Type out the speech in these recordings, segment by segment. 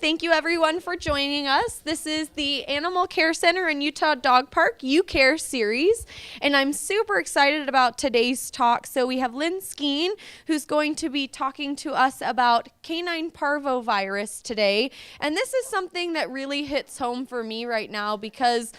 Thank you everyone for joining us. This is the Animal Care Center and Utah Dog Park You Care series, and I'm super excited about today's talk. So we have Lynn Skeen, who's going to be talking to us about canine parvovirus today, and this is something that really hits home for me right now because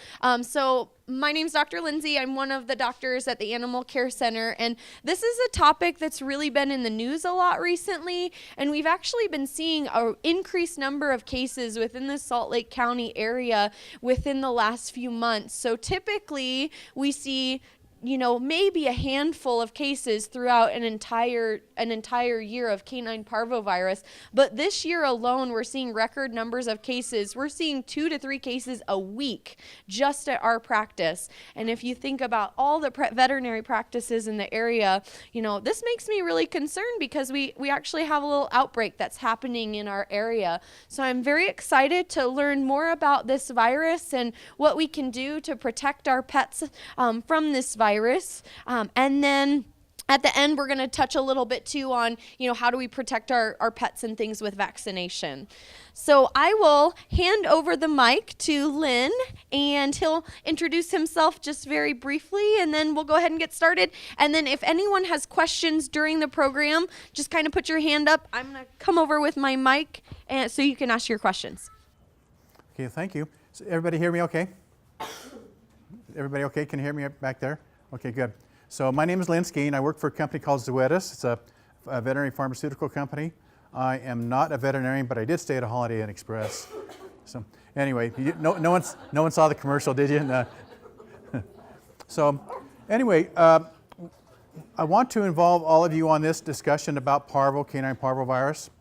my name's Dr. Lindsay. I'm one of the doctors at the Animal Care Center, and this is a topic that's really been in the news a lot recently, and we've actually been seeing an increased number of cases within the Salt Lake County area within the last few months. So typically we see maybe a handful of cases throughout an entire year of canine parvovirus. But this year alone, we're seeing record numbers of cases. We're seeing 2 to 3 cases a week just at our practice. And if you think about all the veterinary practices in the area, this makes me really concerned because we actually have a little outbreak that's happening in our area. So I'm very excited to learn more about this virus and what we can do to protect our pets from this virus. And then at the end, we're going to touch a little bit too on, how do we protect our pets and things with vaccination. So I will hand over the mic to Lynn, and he'll introduce himself just very briefly, and then we'll go ahead and get started. And then if anyone has questions during the program, just kind of put your hand up. I'm going to come over with my mic so you can ask your questions. Okay, thank you. So everybody hear me okay? Everybody okay? Can you hear me back there? Okay, good. So my name is Lynn Skeen. I work for a company called Zoetis. It's a veterinary pharmaceutical company. I am not a veterinarian, but I did stay at a Holiday Inn Express. So anyway, no one saw the commercial, did you? So anyway, I want to involve all of you on this discussion about canine parvovirus.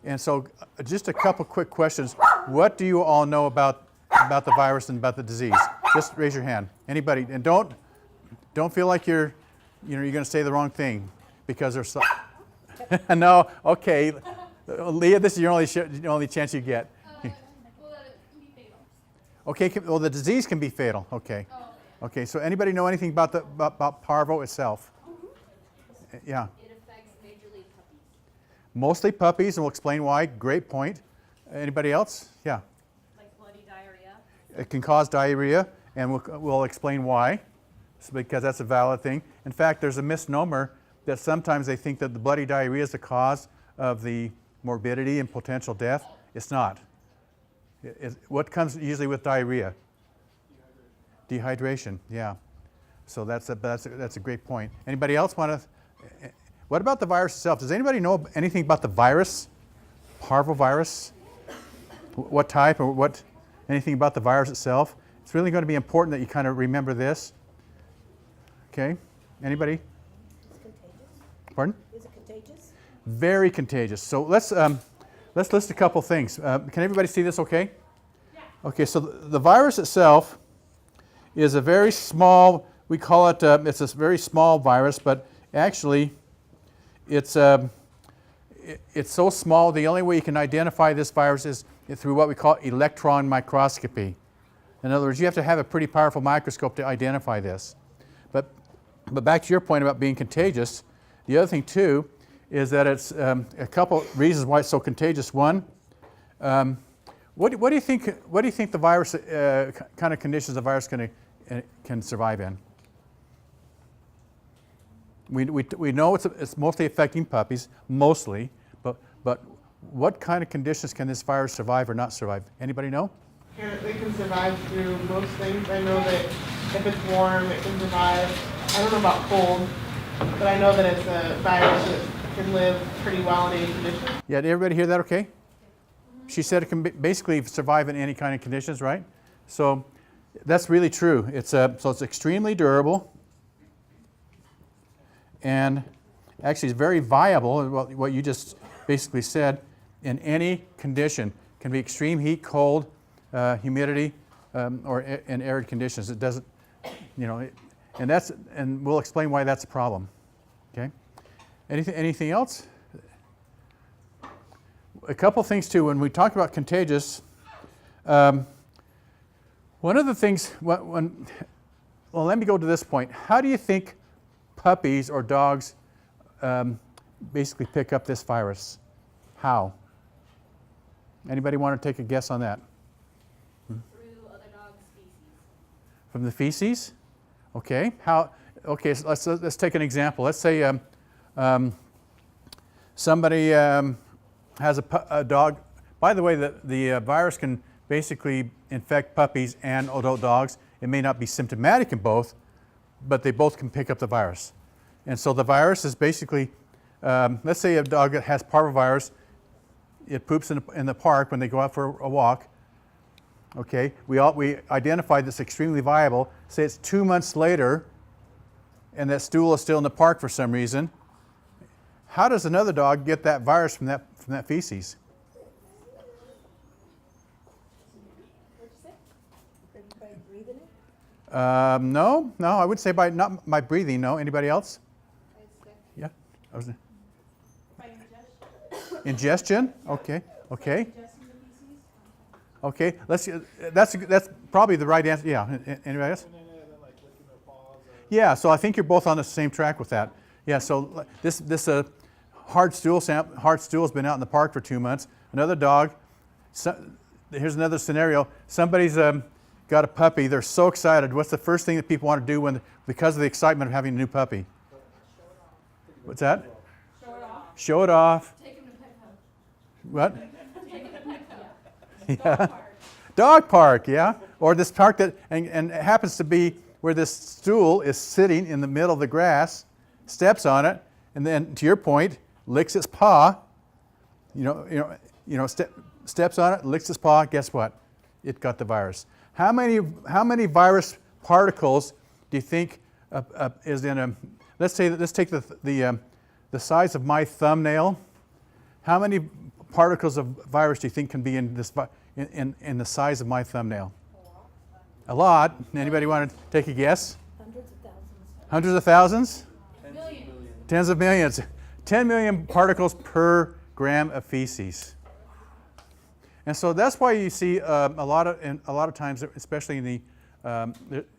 And so just a couple quick questions. What do you all know about the virus and about the disease? Just raise your hand. Anybody? And don't feel like you're going to say the wrong thing because there's so no. Okay, Leah, this is your only chance you get. Well, that can be fatal. Okay. Well, the disease can be fatal. Okay. Okay. So anybody know anything about parvo itself? Yeah. It affects majorly puppies. Mostly puppies, and we'll explain why. Great point. Anybody else? Yeah. Like bloody diarrhea. It can cause diarrhea, and we'll explain why. Because that's a valid thing. In fact, there's a misnomer that sometimes they think that the bloody diarrhea is the cause of the morbidity and potential death. It's not. What comes usually with diarrhea? Dehydration. Yeah. So that's a great point. Anybody else want to? What about the virus itself? Does anybody know anything about the virus? Parvovirus? What type or what? Anything about the virus itself? It's really going to be important that you kind of remember this. Okay. Anybody? Is it contagious? Pardon? Is it contagious? Very contagious. So let's list a couple things. Can everybody see this okay? Yeah. Okay, so the virus itself is a very small, we call it, it's a very small virus, but actually it's so small, the only way you can identify this virus is through what we call electron microscopy. In other words, you have to have a pretty powerful microscope to identify this. But back to your point about being contagious, the other thing too is that it's a couple reasons why it's so contagious. One, what do you think the virus kind of conditions the virus can survive in? We know it's mostly affecting puppies, mostly, but what kind of conditions can this virus survive or not survive? Anybody know? They can survive through most things. I know that if it's warm, it can survive. I don't know about cold, but I know that it's a virus that can live pretty well in any conditions. Yeah, did everybody hear that okay? She said it can basically survive in any kind of conditions, right? So that's really true. So it's extremely durable, and actually it's very viable, what you just basically said, in any condition. It can be extreme heat, cold, humidity, or in arid conditions. It doesn't, and we'll explain why that's a problem. Okay. Anything else? A couple things too. When we talk about contagious, one of the things. Well, let me go to this point. How do you think puppies or dogs basically pick up this virus? How? Anybody want to take a guess on that? Through other dog species. From the feces? Okay. How? Okay. So let's take an example. Let's say somebody has a dog. By the way, the virus can basically infect puppies and adult dogs. It may not be symptomatic in both, but they both can pick up the virus. And so the virus is basically, let's say a dog that has parvovirus, it poops in the park when they go out for a walk. Okay, we identified this extremely viable. Say it's 2 months later, and that stool is still in the park for some reason. How does another dog get that virus from that feces? What'd you say? By breathing it? No, I would say not by breathing. No, anybody else? Yeah, I was. By ingestion. Ingestion. Okay. Okay. That's probably the right answer. Yeah. Anybody else? Yeah. So I think you're both on the same track with that. Yeah. So this hard stool has been out in the park for 2 months. Another dog. Here's another scenario. Somebody's got a puppy. They're so excited. What's the first thing that people want to do because of the excitement of having a new puppy? What's that? Show it off. Show it off. Take him to pet home. What? Take him to pet home. Yeah. Dog park. Dog park, yeah. Or this park that, and it happens to be where this stool is sitting in the middle of the grass, steps on it, and then, to your point, licks its paw. Steps on it, licks its paw. Guess what? It got the virus. How many virus particles do you think is in a? Let's take the size of my thumbnail. How many particles of virus do you think can be in this in the size of my thumbnail? A lot. Anybody want to take a guess? Hundreds of thousands. Hundreds of thousands? Millions. Tens of millions. 10 million particles per gram of feces. And so that's why you see a lot of times, especially in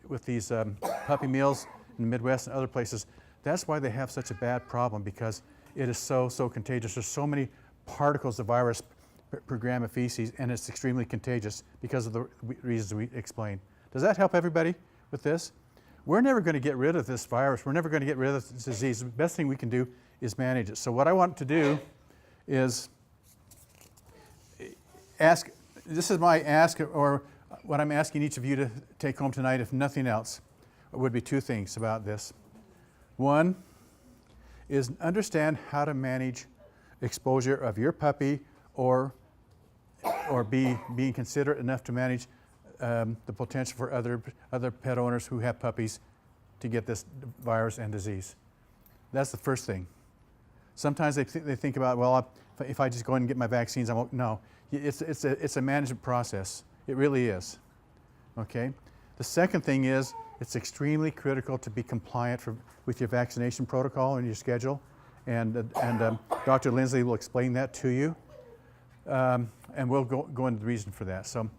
with these puppy mills in the Midwest and other places, that's why they have such a bad problem, because it is so contagious. There's so many particles of virus per gram of feces, and it's extremely contagious because of the reasons we explained. Does that help everybody with this? We're never going to get rid of this virus. We're never going to get rid of this disease. The best thing we can do is manage it. So what I want to do is ask, this is my ask, or what I'm asking each of you to take home tonight, if nothing else, would be two things about this. One is understand how to manage exposure of your puppy, or being considerate enough to manage the potential for other pet owners who have puppies to get this virus and disease. That's the first thing. Sometimes they think about, well, if I just go in and get my vaccines, I won't. No, it's a management process. It really is. Okay. The second thing is it's extremely critical to be compliant with your vaccination protocol and your schedule, and Dr. Lindsley will explain that to you, and we'll go into the reason for that. So,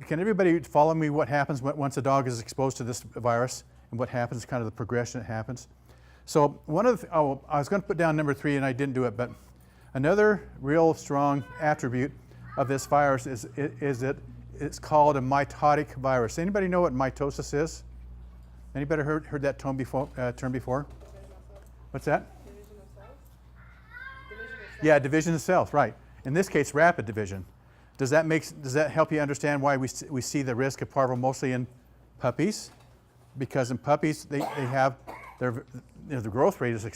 can everybody follow me? What happens once a dog is exposed to this virus, and what happens? Kind of the progression that happens. So one of the, I was going to put down number 3 and I didn't do it, but another real strong attribute of this virus is that it's called a mitotic virus. Anybody know what mitosis is? Anybody heard that term before? What's that? Division of cells? Yeah, division of cells, right. In this case, rapid division. Does that help you understand why we see the risk of parvo mostly in puppies? Because in puppies, they have the growth rate is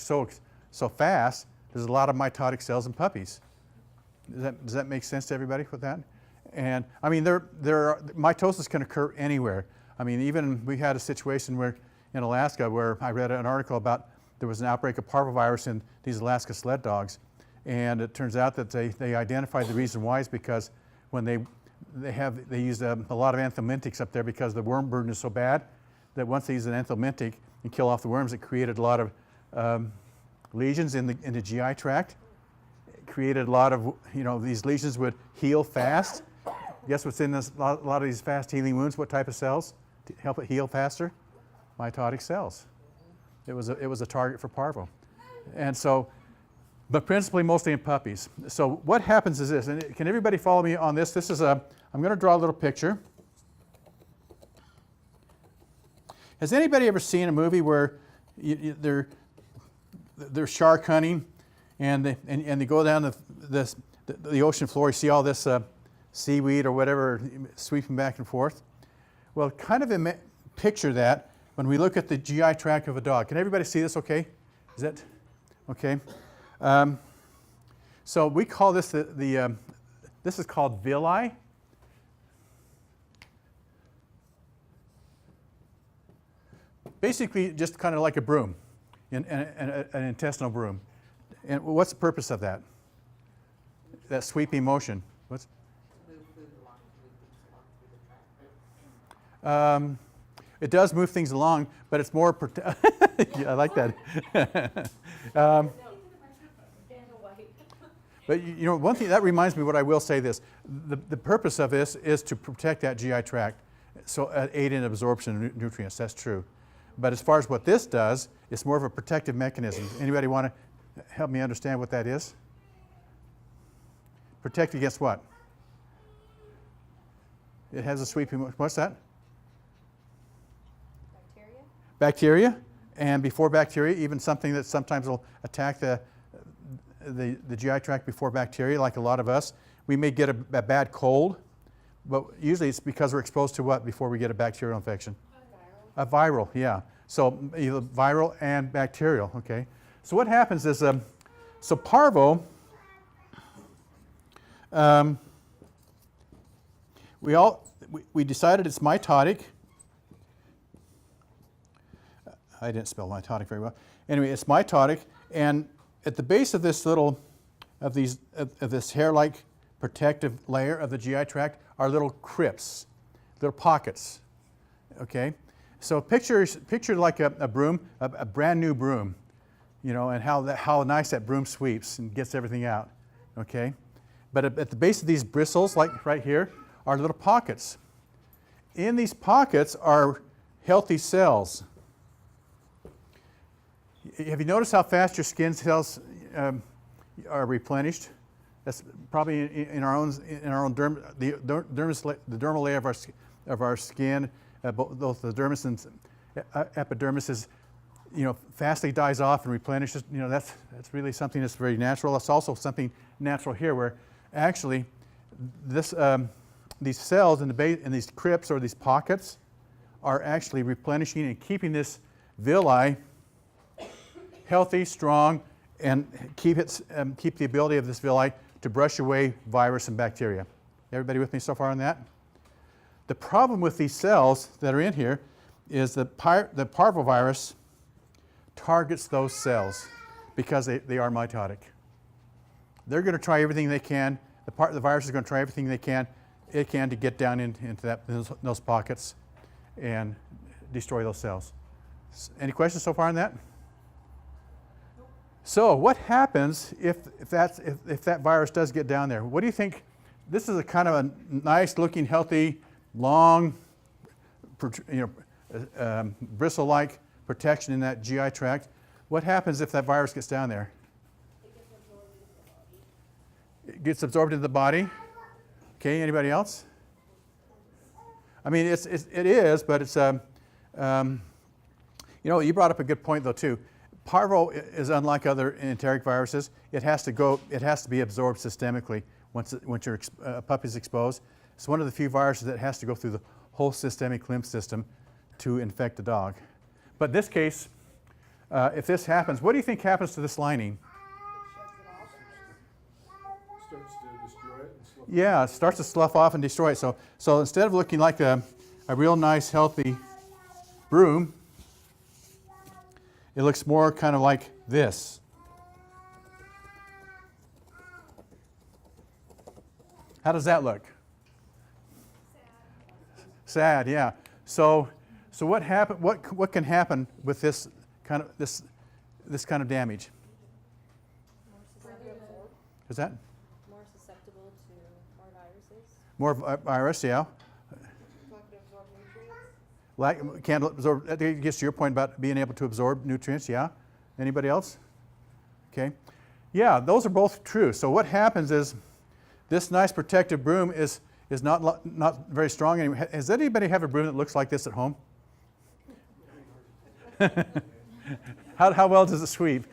so fast. There's a lot of mitotic cells in puppies. Does that make sense to everybody with that? And I mean, mitosis can occur anywhere. I mean, even we had a situation where in Alaska where I read an article about there was an outbreak of parvovirus in these Alaska sled dogs, and it turns out that they identified the reason why is because when they used a lot of anthelmintics up there because the worm burden is so bad that once they use an anthelmintic and kill off the worms, it created a lot of lesions in the GI tract. It created a lot of, these lesions would heal fast. Guess what's in a lot of these fast healing wounds? What type of cells to help it heal faster? Mitotic cells. It was a target for parvo. And so but principally mostly in puppies. So what happens is this, and can everybody follow me on this? This is I'm going to draw a little picture. Has anybody ever seen a movie where they're shark hunting, and they go down the ocean floor? You see all this seaweed or whatever sweeping back and forth. Well, kind of picture that when we look at the GI tract of a dog. Can everybody see this? Okay, is that okay? So we call this this is called villi. Basically, just kind of like a broom, an intestinal broom. And what's the purpose of that? That sweeping motion. What's? It does move things along, but it's more. Yeah, I like that. But you know, one thing that reminds me, what I will say this: the purpose of this is to protect that GI tract, so aid in absorption of nutrients. That's true. But as far as what this does, it's more of a protective mechanism. Anybody want to help me understand what that is? Protect against what? It has a sweeping. What's that? Bacteria. Bacteria, and before bacteria, even something that sometimes will attack the GI tract before bacteria, like a lot of us. We may get a bad cold, but usually it's because we're exposed to what before we get a bacterial infection? A viral, yeah. So either viral and bacterial, okay. So what happens is, so parvo, we decided it's mitotic. I didn't spell mitotic very well. Anyway, it's mitotic, and at the base of this this hair-like protective layer of the GI tract are little crypts, little pockets, okay? So picture like a broom, a brand new broom, you know, and how nice that broom sweeps and gets everything out, okay? But at the base of these bristles, like right here, are little pockets. In these pockets are healthy cells. Have you noticed how fast your skin cells are replenished? That's probably in our own the dermal layer of our skin. Both the dermis and epidermis is, you know, fastly dies off and replenishes. You know, that's really something that's very natural. It's also something natural here, where actually these cells in the base, in these crypts or these pockets, are actually replenishing and keeping this villi healthy, strong, and keep the ability of this villi to brush away virus and bacteria. Everybody with me so far on that? The problem with these cells that are in here is the parvovirus targets those cells because they are mitotic. They're going to try everything they can. The virus is going to try everything it can to get down into those pockets and destroy those cells. Any questions so far on that? So what happens if that virus does get down there? What do you think? This is a kind of a nice looking, healthy, long, bristle-like protection in that GI tract. What happens if that virus gets down there? It gets absorbed into the body. Okay, anybody else? I mean, it is, but it's you know, you brought up a good point though too. Parvo is unlike other enteric viruses. It has to be absorbed systemically once your puppy is exposed. It's one of the few viruses that has to go through the whole systemic lymph system to infect the dog. But in this case, if this happens, what do you think happens to this lining? Starts to destroy it and slough. Yeah, it starts to slough off and destroy it. So instead of looking like a real nice, healthy broom, it looks more kind of like this. How does that look? Sad, yeah. So what can happen with this kind of damage? Is that More susceptible to more viruses. more virus? Yeah. Can't absorb. That gets to your point about being able to absorb nutrients. Yeah. Anybody else? Okay. Yeah, those are both true. So what happens is this nice protective broom is not very strong anymore. Does anybody have a broom that looks like this at home? How well does it sweep?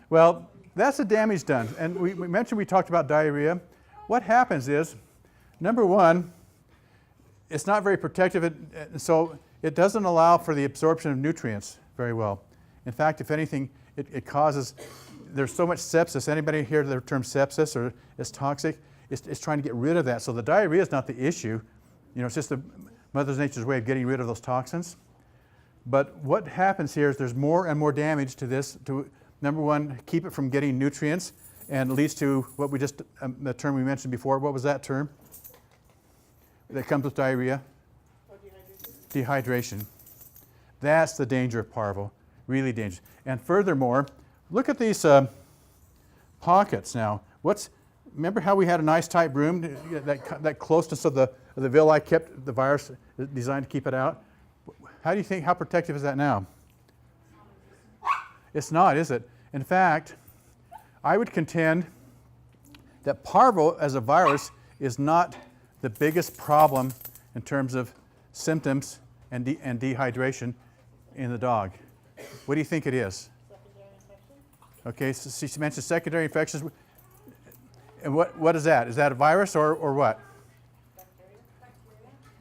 Well, that's the damage done. And we mentioned we talked about diarrhea. What happens is, number one, it's not very protective, and so it doesn't allow for the absorption of nutrients very well. In fact, if anything, it causes, there's so much sepsis. Anybody hear the term sepsis or it's toxic? It's trying to get rid of that. So the diarrhea is not the issue. You know, it's just the Mother Nature's way of getting rid of those toxins. But what happens here is there's more and more damage to this. To number one, keep it from getting nutrients, and leads to what we just, the term we mentioned before. What was that term that comes with diarrhea? Dehydration. That's the danger of parvo, really dangerous. And furthermore, look at these pockets now. Remember how we had a nice tight broom? That closeness of the villi kept the virus designed to keep it out. How do you think, how protective is that now? It's not, is it? In fact, I would contend that parvo as a virus is not the biggest problem in terms of symptoms and dehydration in the dog. What do you think it is? Secondary infection. Okay, so she mentioned secondary infections. And what is that? Is that a virus or what?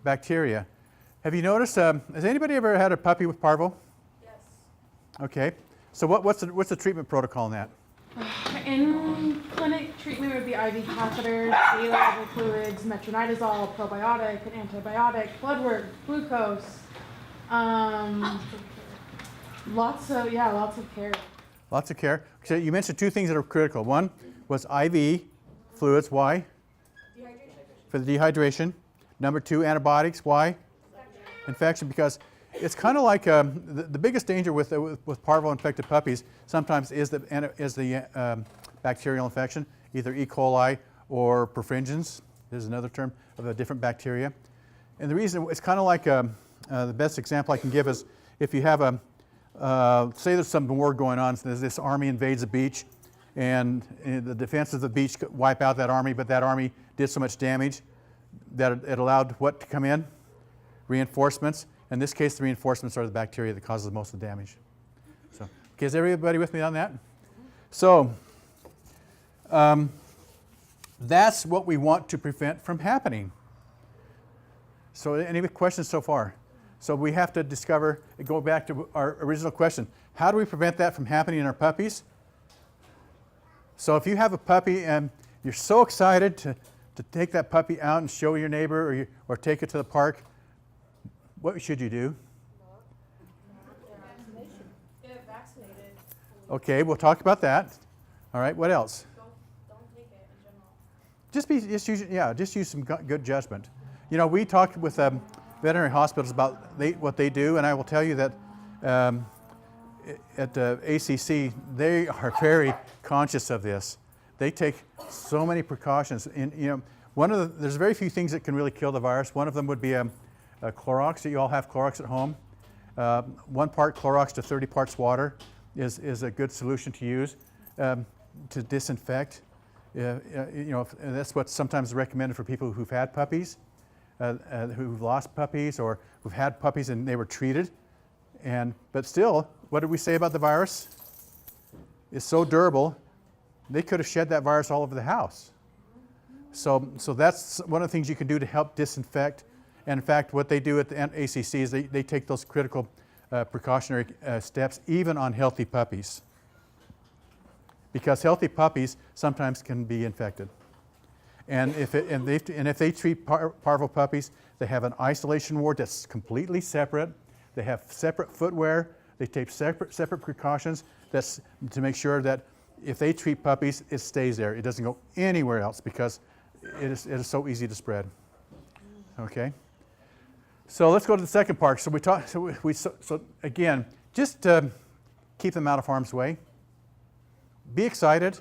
Bacteria. Have you noticed, has anybody ever had a puppy with parvo? Yes. Okay. So what's the treatment protocol in that? In clinic, treatment would be IV catheters, daily IV fluids, metronidazole, probiotic, and antibiotic, blood work, glucose. Lots of care. Lots of care. So you mentioned two things that are critical. One was IV fluids. Why? Dehydration. For the dehydration. Number two, antibiotics. Why? Infection, because it's kind of like the biggest danger with parvo-infected puppies sometimes is the bacterial infection, either E. coli or perfringens. There's another term of a different bacteria. And the reason, it's kind of like the best example I can give is if you have say there's some war going on, so this army invades a beach, and the defenses of the beach wipe out that army, but that army did so much damage that it allowed what to come in? Reinforcements. In this case, the reinforcements are the bacteria that causes most of the damage. So, okay, is everybody with me on that? So, that's what we want to prevent from happening. So, any questions so far? So we have to discover, go back to our original question, how do we prevent that from happening in our puppies? So if you have a puppy and you're so excited to take that puppy out and show your neighbor or take it to the park, what should you do? Get vaccinated. Okay, we'll talk about that. All right, what else? Don't take it in general. Just use some good judgment. You know, we talked with veterinary hospitals about what they do, and I will tell you that at ACC, they are very conscious of this. They take so many precautions. And, you know, there's very few things that can really kill the virus. One of them would be a Clorox. You all have Clorox at home. 1 part Clorox to 30 parts water is a good solution to use to disinfect. You know, that's what's sometimes recommended for people who've had puppies. Who've lost puppies or who've had puppies and they were treated. But still, what did we say about the virus? It's so durable, they could have shed that virus all over the house. So that's one of the things you can do to help disinfect. And in fact, what they do at the ACC is they take those critical precautionary steps even on healthy puppies. Because healthy puppies sometimes can be infected. And if they treat parvo puppies, they have an isolation ward that's completely separate. They have separate footwear. They take separate precautions. That's to make sure that if they treat puppies, it stays there. It doesn't go anywhere else because it is so easy to spread. Okay. So let's go to the second part. So so again, just keep them out of harm's way. Be excited,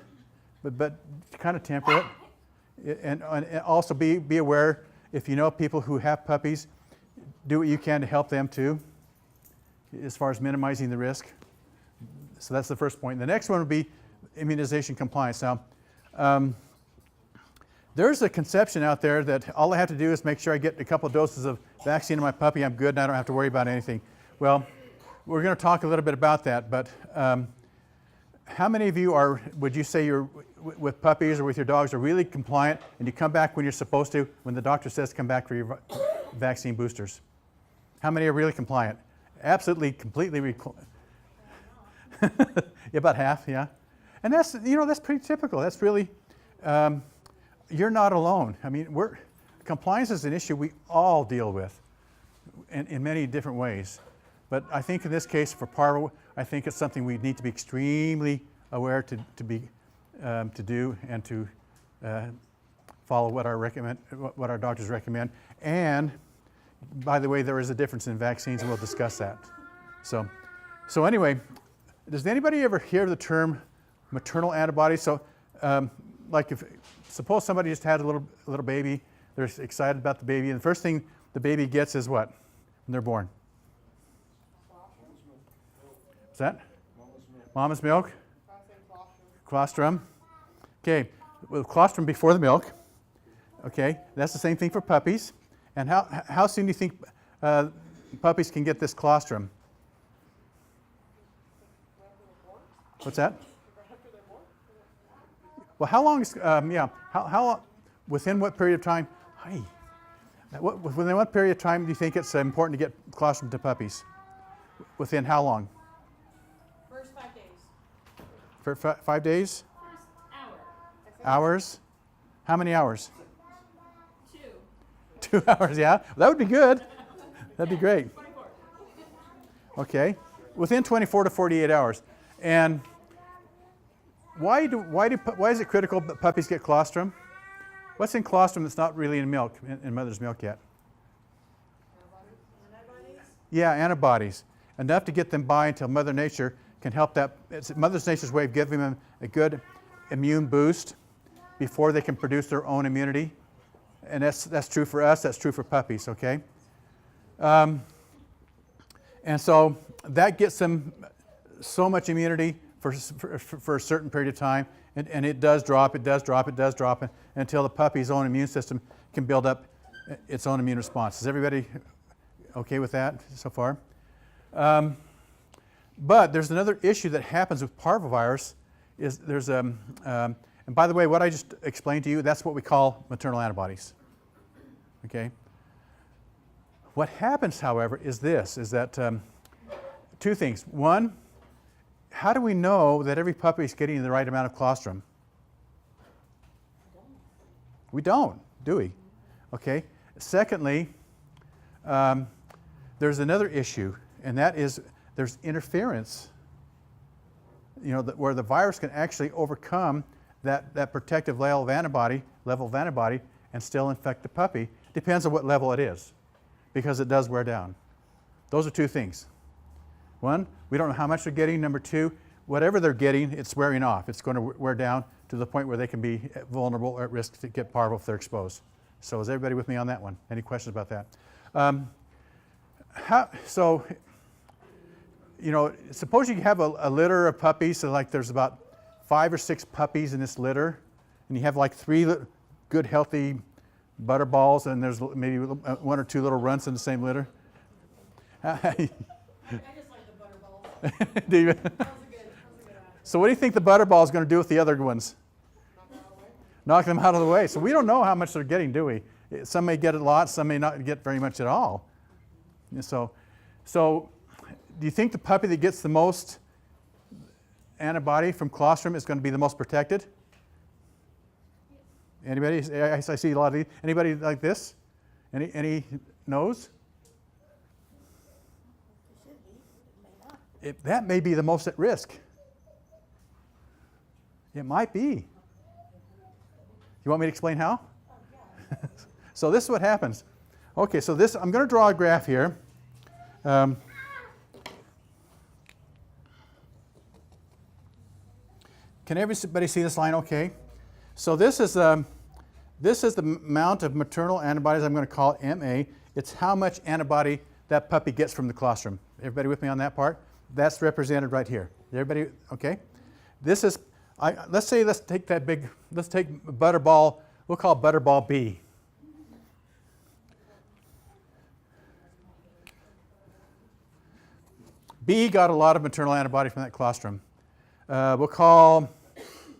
but kind of temper it. And also be aware, if you know people who have puppies, do what you can to help them too. as far as minimizing the risk. So that's the first point. The next one would be immunization compliance. Now, there's a conception out there that all I have to do is make sure I get a couple doses of vaccine in my puppy, I'm good and I don't have to worry about anything. Well, we're going to talk a little bit about that, but how many of you are, would you say you're, with puppies or with your dogs, are really compliant and you come back when you're supposed to, when the doctor says come back for your vaccine boosters? How many are really compliant? Absolutely, completely yeah, about half, yeah. And that's, you know, that's pretty typical. That's really, you're not alone. I mean, compliance is an issue we all deal with in many different ways. But I think in this case for parvo, I think it's something we need to be extremely aware to do and to follow what our doctors recommend. And by the way, there is a difference in vaccines, and we'll discuss that. So anyway, does anybody ever hear the term maternal antibodies? So, like suppose somebody just had a little baby, they're excited about the baby, and the first thing the baby gets is what when they're born? What's that? Mama's milk. Colostrum. Okay, with colostrum before the milk. Okay, that's the same thing for puppies. And how soon do you think puppies can get this colostrum? What's that? Well, how long is, how within what period of time, within what period of time do you think it's important to get colostrum to puppies? Within how long? First 5 days. For 5 days? First hour. Hours? How many hours? 2. 2 hours, yeah? That would be good. That'd be great. 24. Okay, within 24 to 48 hours. And why is it critical that puppies get colostrum? What's in colostrum that's not really in milk, in mother's milk yet? Antibodies? Yeah, antibodies. Enough to get them by until Mother Nature can help that. It's Mother Nature's way of giving them a good immune boost before they can produce their own immunity. And that's true for us, that's true for puppies, okay? And so that gets them so much immunity for a certain period of time, and it does drop until the puppy's own immune system can build up its own immune response. Is everybody okay with that so far? But there's another issue that happens with parvovirus. And by the way, what I just explained to you, that's what we call maternal antibodies. Okay? What happens, however, is that two things. One, how do we know that every puppy is getting the right amount of colostrum? We don't, do we? Okay. Secondly, there's another issue, and that is there's interference. You know, where the virus can actually overcome that protective level of antibody, and still infect the puppy. Depends on what level it is, because it does wear down. Those are two things. One, we don't know how much they're getting. Number two, whatever they're getting, it's wearing off. It's going to wear down to the point where they can be vulnerable or at risk to get parvo if they're exposed. So is everybody with me on that one? Any questions about that? You know, suppose you have a litter of puppies, so like there's about 5 or 6 puppies in this litter, and you have like 3 good, healthy butterballs, and there's maybe 1 or 2 little runts in the same litter. I just like the butterballs. Do you? That was a good So what do you think the butterball is going to do with the other ones? Knock them out of the way. So we don't know how much they're getting, do we? Some may get a lot, some may not get very much at all. So do you think the puppy that gets the most antibody from colostrum is going to be the most protected? Anybody? I see a lot of these. Anybody like this? Any nose? That may be the most at risk. It might be. You want me to explain how? So this is what happens. Okay, so I'm going to draw a graph here. Can everybody see this line okay? So this is the amount of maternal antibodies. I'm going to call it MA. It's how much antibody that puppy gets from the colostrum. Everybody with me on that part? That's represented right here. Everybody, okay? This is, let's take Butterball, we'll call Butterball B. B got a lot of maternal antibody from that colostrum. We'll call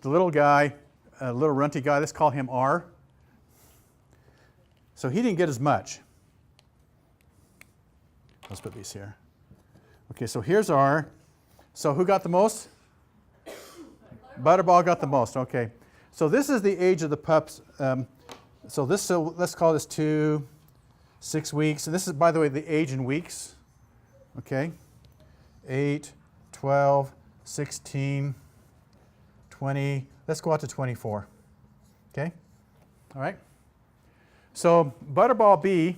the little guy, little runty guy, let's call him R. So he didn't get as much. Let's put these here. Okay, so here's R. So who got the most? Butterball got the most, okay. So this is the age of the pups. So let's call this 2, 6 weeks. And this is, by the way, the age in weeks. Okay. 8, 12, 16, 20. Let's go out to 24. Okay? All right? So Butterball B,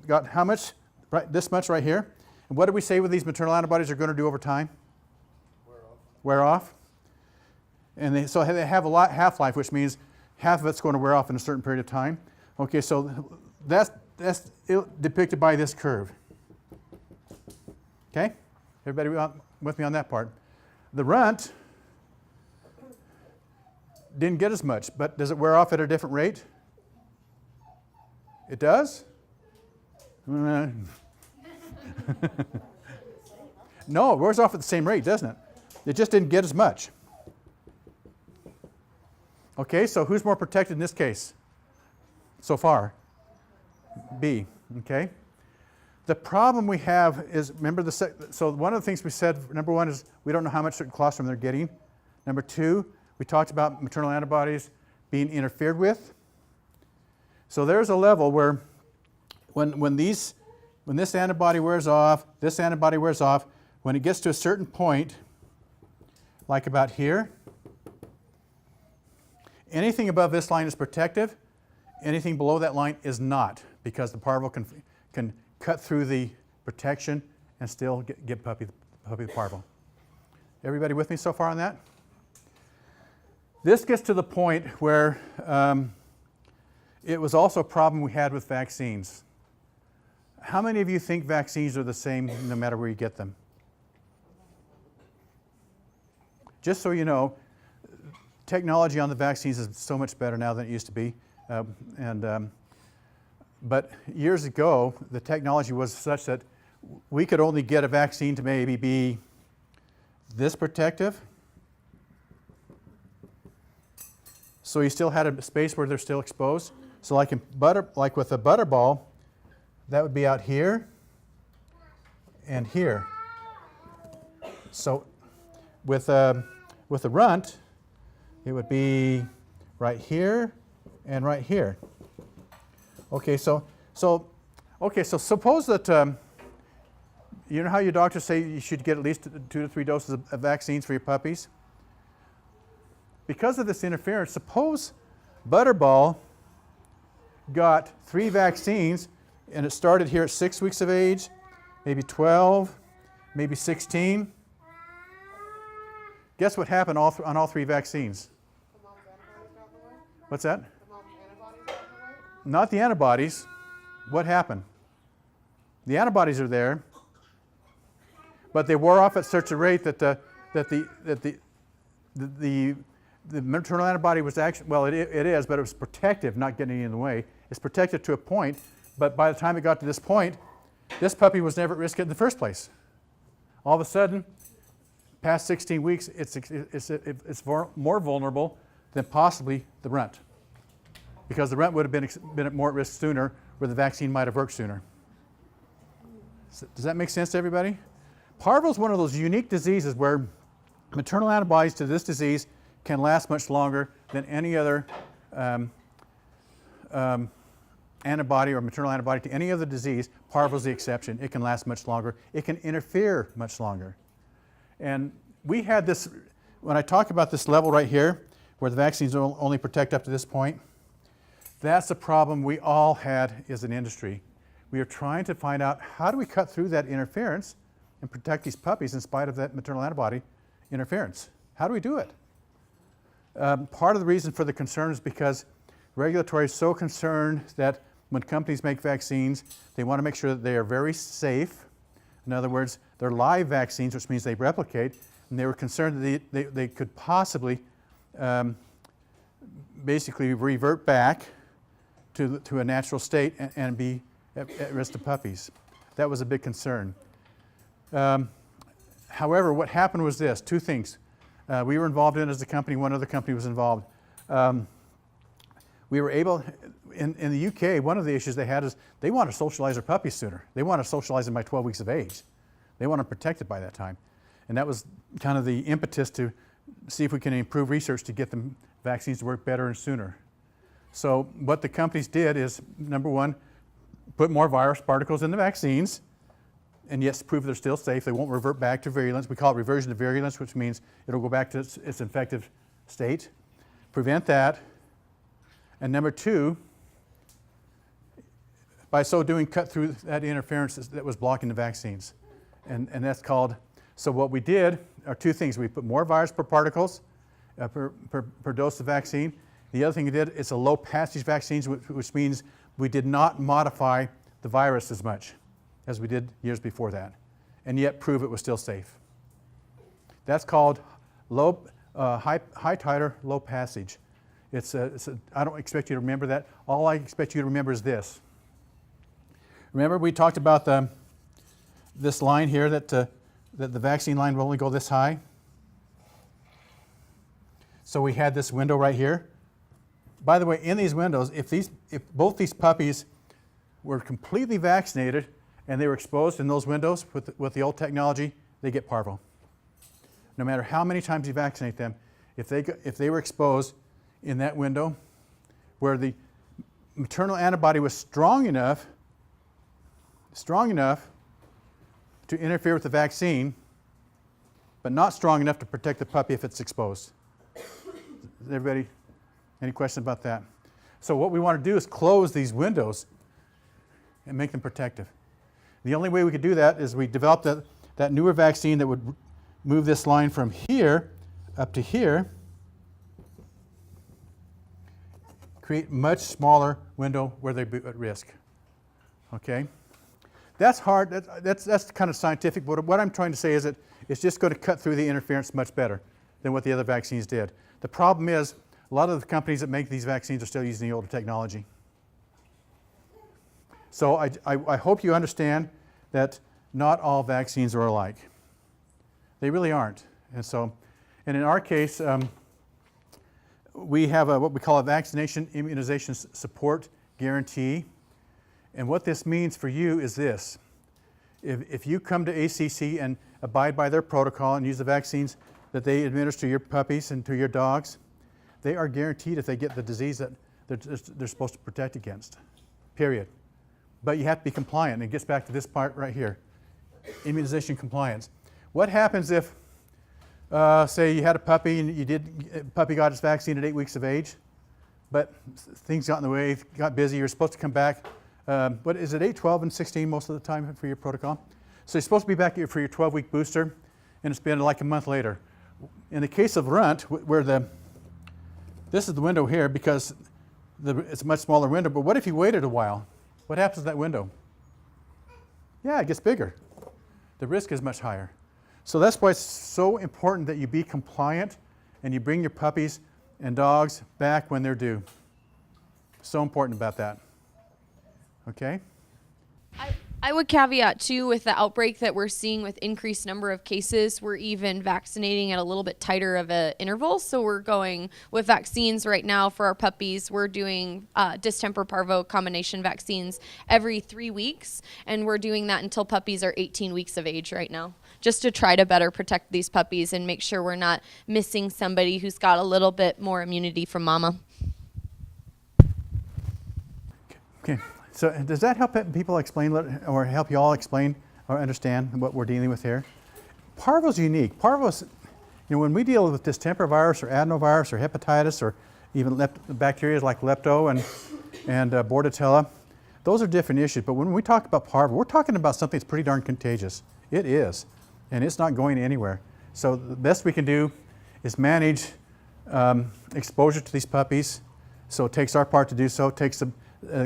got how much? Right, this much right here. And what did we say with these maternal antibodies are going to do over time? Wear off. And so they have a lot half-life, which means half of it's going to wear off in a certain period of time. Okay, so that's depicted by this curve. Okay? Everybody with me on that part? The runt didn't get as much, but does it wear off at a different rate? It does? No, it wears off at the same rate, doesn't it? It just didn't get as much. Okay, so who's more protected in this case so far? B, okay? The problem we have is, remember, so one of the things we said, number one is we don't know how much colostrum they're getting. Number two, we talked about maternal antibodies being interfered with. So there's a level where when this antibody wears off, this antibody wears off, when it gets to a certain point, like about here, anything above this line is protective, anything below that line is not, because the parval can cut through the protection and still get puppy the parval. Everybody with me so far on that? This gets to the point where it was also a problem we had with vaccines. How many of you think vaccines are the same no matter where you get them? Just so you know, technology on the vaccines is so much better now than it used to be. But years ago, the technology was such that we could only get a vaccine to maybe be this protective. So you still had a space where they're still exposed. So like with a Butterball, that would be out here and here. So with a runt, it would be right here and right here. Okay, so suppose that you know how your doctors say you should get at least 2 to 3 doses of vaccines for your puppies? Because of this interference, suppose Butterball got 3 vaccines and it started here at 6 weeks of age, maybe 12, maybe 16. Guess what happened on all 3 vaccines? The mom's antibodies got in the way? What's that? The mom's antibodies got in the way? Not the antibodies. What happened? The antibodies are there, but they wore off at such a rate that the maternal antibody was actually, well, it is, but it was protective, not getting in the way. It's protective to a point, but by the time it got to this point, this puppy was never at risk in the first place. All of a sudden, past 16 weeks, it's more vulnerable than possibly the runt, because the runt would have been more at risk sooner, where the vaccine might have worked sooner. Does that make sense to everybody? Parvo is one of those unique diseases where maternal antibodies to this disease can last much longer than any other antibody or maternal antibody to any other disease. Parvo is the exception. It can last much longer. It can interfere much longer. And we had this, when I talk about this level right here, where the vaccines only protect up to this point, that's a problem we all had as an industry. We are trying to find out how do we cut through that interference and protect these puppies in spite of that maternal antibody interference. How do we do it? Part of the reason for the concern is because regulatory is so concerned that when companies make vaccines, they want to make sure that they are very safe, In other words, they're live vaccines, which means they replicate, and they were concerned that they could possibly basically revert back to a natural state and be at risk to puppies. That was a big concern. However, what happened was this, two things. We were involved in it as a company, one other company was involved. We were able, in the UK, one of the issues they had is they want to socialize their puppies sooner. They want to socialize them by 12 weeks of age. They want them protected by that time. And that was kind of the impetus to see if we can improve research to get the vaccines to work better and sooner. So what the companies did is, number one, put more virus particles in the vaccines, and yes, prove they're still safe. They won't revert back to virulence. We call it reversion to virulence, which means it'll go back to its infective state. Prevent that. And number two, by so doing, cut through that interference that was blocking the vaccines. And that's called, so what we did are two things. We put more virus per particles per dose of vaccine. The other thing we did is a low passage vaccines, which means we did not modify the virus as much as we did years before that, and yet prove it was still safe. That's called high titer, low passage. I don't expect you to remember that. All I expect you to remember is this. Remember we talked about this line here that the vaccine line will only go this high? So we had this window right here. By the way, in these windows, if both these puppies were completely vaccinated and they were exposed in those windows with the old technology, they get parvo. No matter how many times you vaccinate them, if they were exposed in that window where the maternal antibody was strong enough to interfere with the vaccine, but not strong enough to protect the puppy if it's exposed. Everybody, any questions about that? So what we want to do is close these windows and make them protective. The only way we could do that is we developed that newer vaccine that would move this line from here up to here, create much smaller window where they'd be at risk. Okay? That's hard, that's kind of scientific, but what I'm trying to say is that it's just going to cut through the interference much better than what the other vaccines did. The problem is, a lot of the companies that make these vaccines are still using the older technology. So I hope you understand that not all vaccines are alike. They really aren't. And in our case, we have what we call a vaccination immunization support guarantee. And what this means for you is this. If you come to ACC and abide by their protocol and use the vaccines that they administer to your puppies and to your dogs, they are guaranteed if they get the disease that they're supposed to protect against, period. But you have to be compliant, and it gets back to this part right here, immunization compliance. What happens if, say you had a puppy and puppy got its vaccine at 8 weeks of age, but things got in the way, got busy, you're supposed to come back, what is it, 8, 12, and 16 most of the time for your protocol? So you're supposed to be back here for your 12-week booster, and it's been like a month later. In the case of runt, where this is the window here because it's a much smaller window, but what if you waited a while? What happens to that window? Yeah, it gets bigger. The risk is much higher. So that's why it's so important that you be compliant and you bring your puppies and dogs back when they're due. So important about that. Okay? I would caveat too with the outbreak that we're seeing with increased number of cases, we're even vaccinating at a little bit tighter of an interval. So we're going with vaccines right now for our puppies. We're doing distemper parvo combination vaccines every 3 weeks. And we're doing that until puppies are 18 weeks of age right now, just to try to better protect these puppies and make sure we're not missing somebody who's got a little bit more immunity from mama. Okay. So does that help people explain or help you all explain or understand what we're dealing with here? Parvo's unique. Parvo's, when we deal with distemper virus or adenovirus or hepatitis or even bacteria like lepto and bordetella, those are different issues. But when we talk about parvo, we're talking about something that's pretty darn contagious. It is, and it's not going anywhere. So the best we can do is manage exposure to these puppies. So it takes our part to do so. It takes the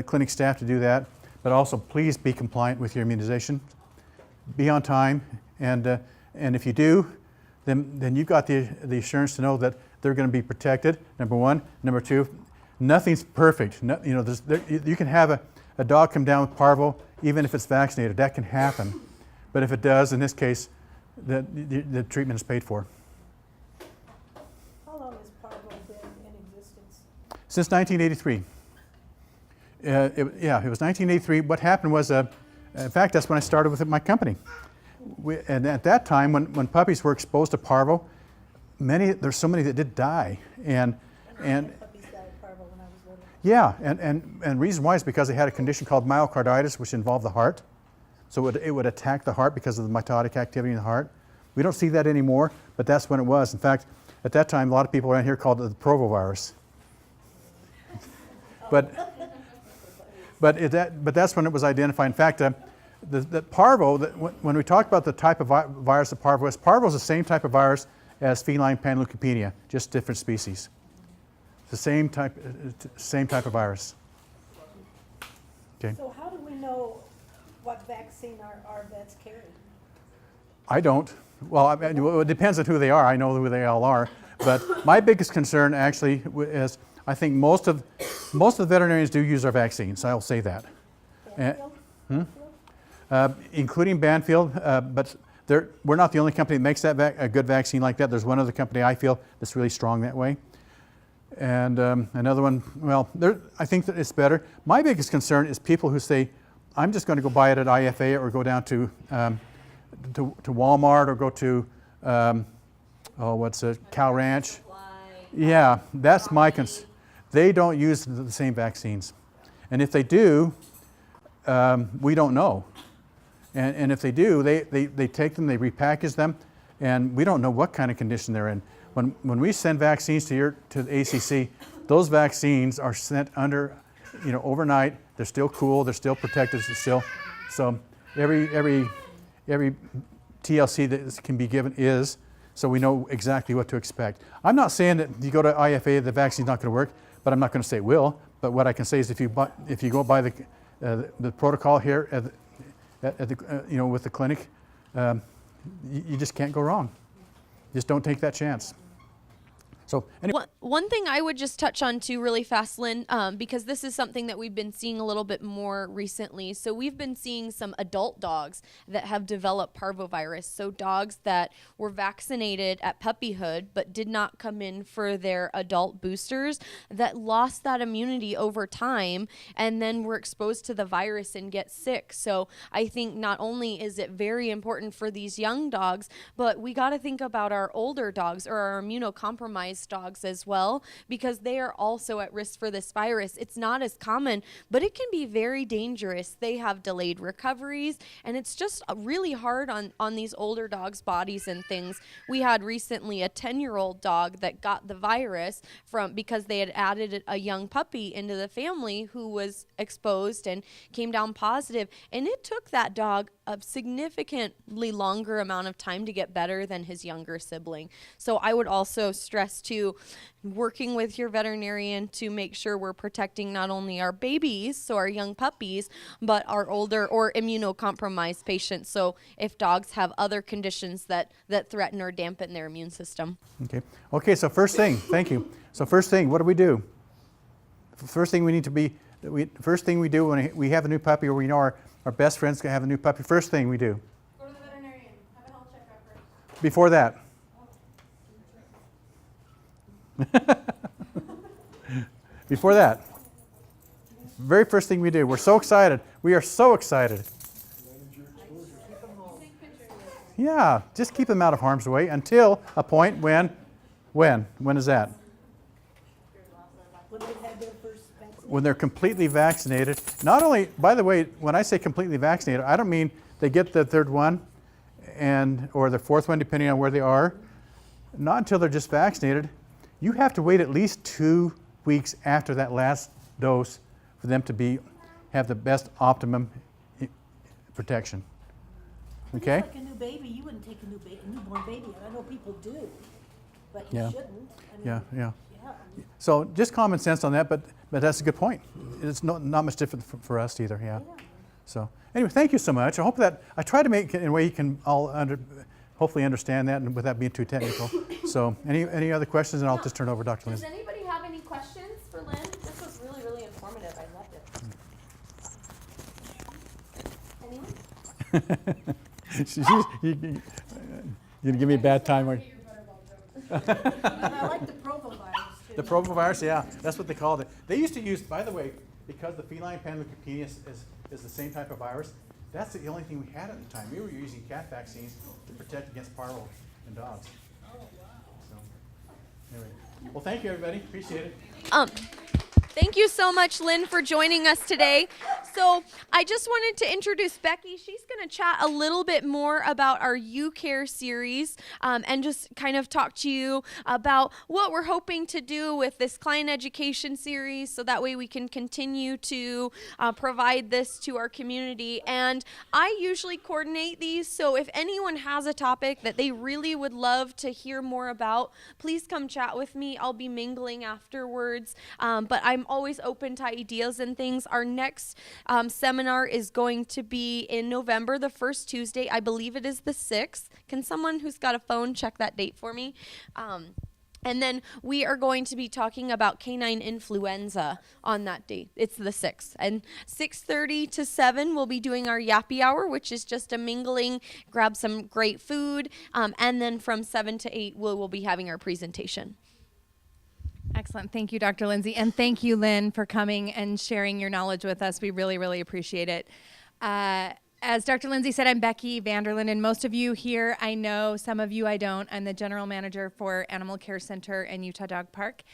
clinic staff to do that, but also please be compliant with your immunization. be on time, and if you do, then you've got the assurance to know that they're going to be protected, number one. Number two, nothing's perfect. No, you know, you can have a dog come down with parvo, even if it's vaccinated. That can happen. But if it does, in this case, the treatment is paid for. How long has Parvo been in existence? Since 1983. It was 1983. What happened was, in fact, that's when I started with my company. And at that time, when puppies were exposed to parvo, there's so many that did die. And Puppies died of Parvo when I was little. yeah, and reason why is because they had a condition called myocarditis, which involved the heart. So it would attack the heart because of the mitotic activity in the heart. We don't see that anymore, but that's when it was. In fact, at that time, a lot of people around here called it the provovirus. But that's when it was identified. In fact, the parvo, when we talk about the type of virus that parvo is the same type of virus as feline panleukopenia, just different species. The same type of virus. Okay. So how do we know what vaccine our vets carry? I don't. Well, I mean, it depends on who they are. I know who they all are. But my biggest concern actually is I think most of the veterinarians do use our vaccines. I'll say that. Including Banfield, but we're not the only company that makes a good vaccine like that. There's one other company I feel that's really strong that way. And another one, well, I think that it's better. My biggest concern is people who say, I'm just going to go buy it at IFA or go down to Walmart or go to, Cow Ranch. Yeah, that's my concern. They don't use the same vaccines. And if they do, we don't know. And if they do, they take them, they repackage them, and we don't know what kind of condition they're in. When we send vaccines to the ACC, those vaccines are sent under, overnight. They're still cool. They're still protected. So every TLC that can be given is, so we know exactly what to expect. I'm not saying that you go to IFA, the vaccine's not going to work, but I'm not going to say it will. But what I can say is if you go by the protocol here with the clinic, you just can't go wrong. Just don't take that chance. So anyway. One thing I would just touch on too really fast, Lynn, because this is something that we've been seeing a little bit more recently. So we've been seeing some adult dogs that have developed parvovirus. So dogs that were vaccinated at puppyhood but did not come in for their adult boosters that lost that immunity over time and then were exposed to the virus and get sick. So I think not only is it very important for these young dogs, but we got to think about our older dogs or our immunocompromised dogs as well, because they are also at risk for this virus. It's not as common, but it can be very dangerous. They have delayed recoveries, and it's just really hard on these older dogs' bodies and things. We had recently a 10-year-old dog that got the virus because they had added a young puppy into the family who was exposed and came down positive, and it took that dog a significantly longer amount of time to get better than his younger sibling. So I would also stress to working with your veterinarian to make sure we're protecting not only our babies, so our young puppies, but our older or immunocompromised patients. So if dogs have other conditions that threaten or dampen their immune system. Okay, so first thing, thank you. So first thing, what do we do? First thing we do when we have a new puppy, or we know our best friend's gonna have a new puppy, first thing we do. Go to the veterinarian, have a health checkup first. Before that. Before that. Very first thing we do. We're so excited. We are so excited. Yeah, just keep them out of harm's way until a point when is that? When they've had their first vaccine. When they're completely vaccinated. Not only, by the way, when I say completely vaccinated, I don't mean they get the third one or the fourth one, depending on where they are. Not until they're just vaccinated. You have to wait at least 2 weeks after that last dose for them to have the best optimum protection. Okay? It's like a new baby. You wouldn't take a newborn baby. I know people do, but you Yeah. shouldn't. I mean, Yeah. So just common sense on that, but that's a good point. It's not much different for us either. Yeah. So anyway, thank you so much. I hope that I try to make it in a way you can all hopefully understand that, and without being too technical. So any other questions, and I'll just turn it over to Dr. Does Lindsay. anybody have any questions for Lynn? This was really, really informative. I loved it. Anyone? You gonna give me a bad time? I like the provovirus too. The provovirus, yeah, that's what they called it. They used to use, by the way, because the feline panleukopenia is the same type of virus, that's the only thing we had at the time. We were using cat vaccines to protect against parvo in dogs. Oh, wow. So, anyway. Well, thank you, everybody. Appreciate it. Thank you so much, Lynn, for joining us today. So I just wanted to introduce Becky. She's going to chat a little bit more about our You Care series and just kind of talk to you about what we're hoping to do with this client education series, so that way we can continue to provide this to our community. And I usually coordinate these, so if anyone has a topic that they really would love to hear more about, please come chat with me. I'll be mingling afterwards, but I'm always open to ideas and things. Our next seminar is going to be in November, the first Tuesday. I believe it is the 6th. Can someone who's got a phone check that date for me? And then we are going to be talking about canine influenza on that date. It's the 6th. And 6:30 to 7, we'll be doing our Yappy Hour, which is just a mingling, grab some great food. And then from 7 to 8, we'll be having our presentation. Excellent. Thank you, Dr. Lindsay. And thank you, Lynn, for coming and sharing your knowledge with us. We really, really appreciate it. As Dr. Lindsay said, I'm Becky Vanderlyn, and most of you here I know, some of you I don't. I'm the general manager for Animal Care Center and Utah Dog Park.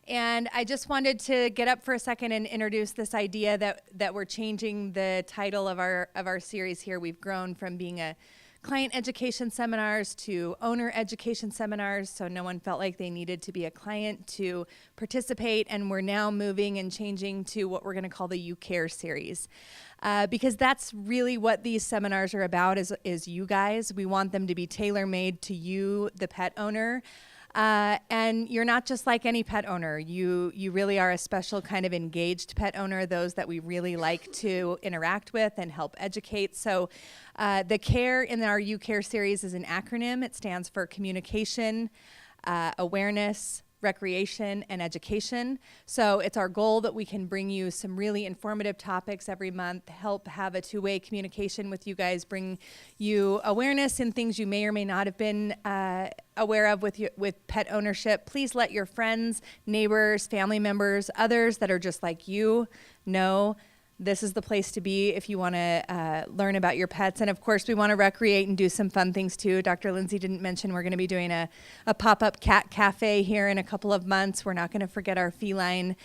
And I just wanted to get up for a second and introduce this idea that we're changing the title of our series here. We've grown from being a client education seminars to owner education seminars, so no one felt like they needed to be a client to participate, and we're now moving and changing to what we're going to call the You Care series. Because that's really what these seminars are about, is you guys. We want them to be tailor-made to you, the pet owner. And you're not just like any pet owner. You really are a special kind of engaged pet owner, those that we really like to interact with and help educate. So the CARE in our You Care series is an acronym. It stands for communication, awareness, recreation, and education. So it's our goal that we can bring you some really informative topics every month, help have a two-way communication with you guys, bring you awareness in things you may or may not have been aware of with pet ownership. Please let your friends, neighbors, family members, others that are just like you know this is the place to be if you want to learn about your pets. And of course, we want to recreate and do some fun things too. Dr. Lindsay didn't mention we're going to be doing a pop-up cat cafe here in a couple of months. We're not going to forget our feline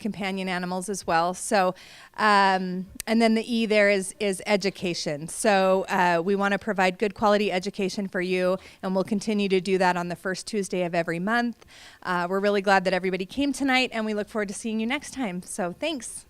companion animals as well. So, and then the E there is education. So we want to provide good quality education for you, and we'll continue to do that on the first Tuesday of every month. We're really glad that everybody came tonight, and we look forward to seeing you next time. So thanks.